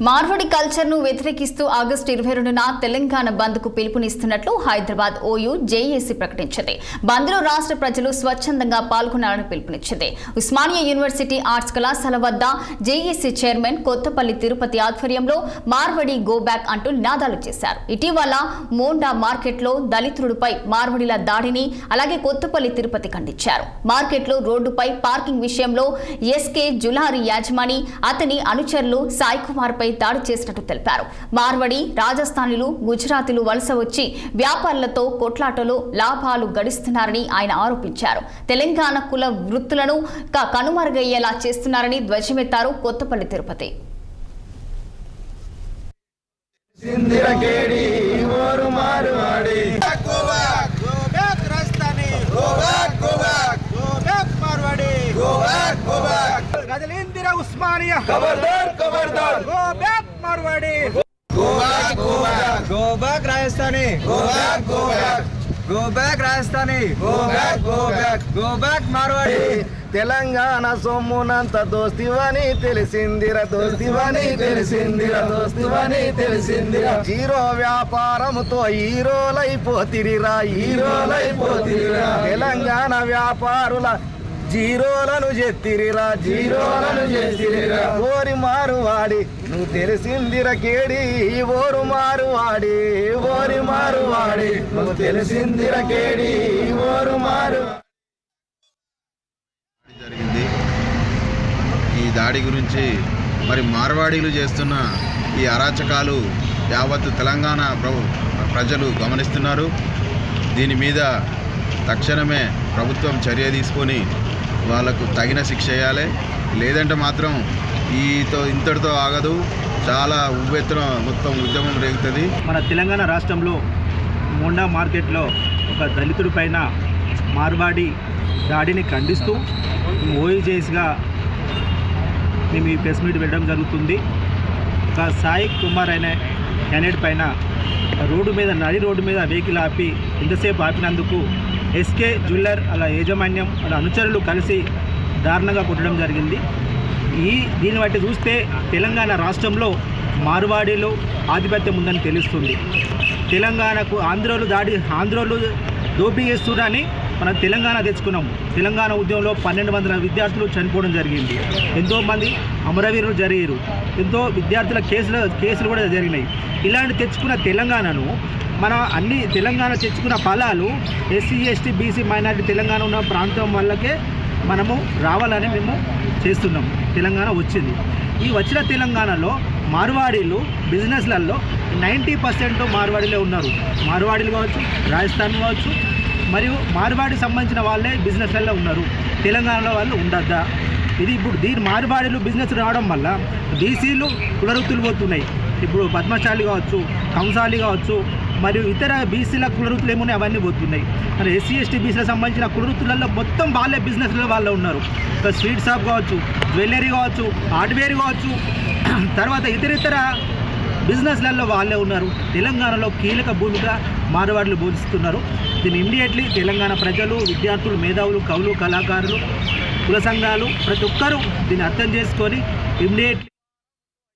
మార్వాడి కల్చర్ను వ్యతిరేకిస్తూ ఆగస్టు 22న తెలంగాణ బంద్కు పిలుపునిస్తున్నట్లు Hyderabad OU JAC ప్రకటించింది. బంద్లో రాష్ట్ర ప్రజలు స్వచ్ఛందంగా పాల్గొనాలని పిలుపునిచ్చింది. ఉస్మానియా యూనివర్సిటీ ఆర్ట్స్ కళాశాల వద్ద జేఏసీ చైర్మన్ కొత్తపల్లి తిరుపతి ఆధ్వర్యంలో మార్వాడి గో బ్యాక్ అంటూ నినాదాలు చేశారు. ఇటీవల మోండా మార్కెట్లో దళితుడిపై మార్వాడిల దాడిని అలాగే కొత్తపల్లి తిరుపతి ఖండించారు. మార్కెట్లో రోడ్డుపై పార్కింగ్ విషయంలో ఎస్కే జులారి యాజమాని అతని అనుచరులు సాయి కుమార్ పై దాడి చేసినట్టు తెలిపారు. మార్వాడి, రాజస్థానీలు, గుజరాతీలు వలస వచ్చి వ్యాపారులతో కొట్లాటలు లాభాలు గడిస్తున్నారని ఆయన ఆరోపించారు. తెలంగాణ కుల వృత్తులను కనుమరుగయ్యేలా చేస్తున్నారని ధ్వజమెత్తారు కొత్తపల్లి తిరుపతి. उस्मानिया खबरदार खबरदार go back Marwari go back Rajasthani go back Rajasthani go back Marwari Telangana సొమ్మునంత దోస్తివని తెలిసిందిరా జీరో వ్యాపారముతో హీరోలైపోతిరిరా తెలంగాణ వ్యాపారుల జీరోలను చేతిరిరా ఓరి మారువాడి నువ్వు తెలిసిందిరా కేడి ఓరు మారువాడి నువ్వు తెలిసిందిరా కేడి ఓరు మారు. జరిగింది ఈ దాడి గురించి మరి మార్వాడీలు చేస్తున్న ఈ అరాచకాలు యావత్తు తెలంగాణ ప్రజలు గమనిస్తున్నారు. దీని మీద తక్షణమే ప్రభుత్వం చర్య తీసుకొని వాళ్ళకు తగిన శిక్ష చేయాలి. లేదంటే మాత్రం ఇంతటితో ఆగదు, చాలా ఉవ్వెత్తున మొత్తం ఉద్యమం రేగుతుంది. మన తెలంగాణ రాష్ట్రంలో మోండా మార్కెట్లో ఒక దళితుడి పైన మార్వాడి దాడిని ఖండిస్తూ ఓయూజేస్గా మేము ఈ ప్రెస్ మీట్ పెట్టడం జరుగుతుంది. ఒక సాయి కుమార్ అనే క్యాండిడేట్ పైన నడి రోడ్డు మీద వెహికల్ ఆపి ఇంతసేపు ఆపినందుకు ఎస్కే జ్యువెల్లర్ అలా యాజమాన్యం వాళ్ళ అనుచరులు కలిసి దారుణంగా కొట్టడం జరిగింది. దీన్ని బట్టి చూస్తే తెలంగాణ రాష్ట్రంలో మార్వాడీలు ఆధిపత్యం ఉందని తెలుస్తుంది. తెలంగాణకు ఆంధ్రోలు దోపిడీ చేస్తున్నారని మనం తెలంగాణ తెచ్చుకున్నాము. తెలంగాణ ఉద్యమంలో 1200 విద్యార్థులు చనిపోవడం జరిగింది. ఎంతోమంది అమరవీరులు జరిగారు. ఎంతో విద్యార్థుల కేసులు కూడా జరిగినాయి. ఇలాంటి తెచ్చుకున్న తెలంగాణను తెలంగాణ తెచ్చుకున్న ఫలాలు SC ST BC minority Telangana ఉన్న ప్రాంతం వాళ్ళకే మనము రావాలని మేము చేస్తున్నాము. తెలంగాణ వచ్చింది. ఈ వచ్చిన తెలంగాణలో మార్వాడీలు బిజినెస్లలో 90% మార్వాడీలే ఉన్నారు. మార్వాడీలు కావచ్చు, రాజస్థాన్ కావచ్చు, మరియు మార్వాడికి సంబంధించిన వాళ్ళే బిజినెస్లలో ఉన్నారు. తెలంగాణలో వాళ్ళు ఉండద్దా? ఇప్పుడు మార్వాడీలు బిజినెస్ రావడం వల్ల బీసీలు కులవృత్తులు పోతున్నాయి. ఇప్పుడు పద్మశాలి కావచ్చు, కంసాలి కావచ్చు, మరియు ఇతర బీసీల కులవృత్తులు ఏమున్నాయి అవన్నీ పోతున్నాయి. మరి ఎస్సీ ఎస్టీ బీసీలకు సంబంధించిన కులవృత్తులలో మొత్తం వాళ్ళే బిజినెస్లో వాళ్ళు ఉన్నారు. ఒక స్వీట్ షాప్ కావచ్చు, జ్యువెలరీ కావచ్చు, హార్డ్వేర్ కావచ్చు, తర్వాత ఇతర బిజినెస్లలో వాళ్ళే ఉన్నారు. తెలంగాణలో కీలక భూమిక మార్వాడీలు బోధిస్తున్నారు. దీన్ని ఇమ్మీడియట్లీ తెలంగాణ ప్రజలు, విద్యార్థులు, మేధావులు, కవులు, కళాకారులు, కుల సంఘాలు ప్రతి ఒక్కరూ దీన్ని అర్థం చేసుకొని ఇమ్మీడియట్లీ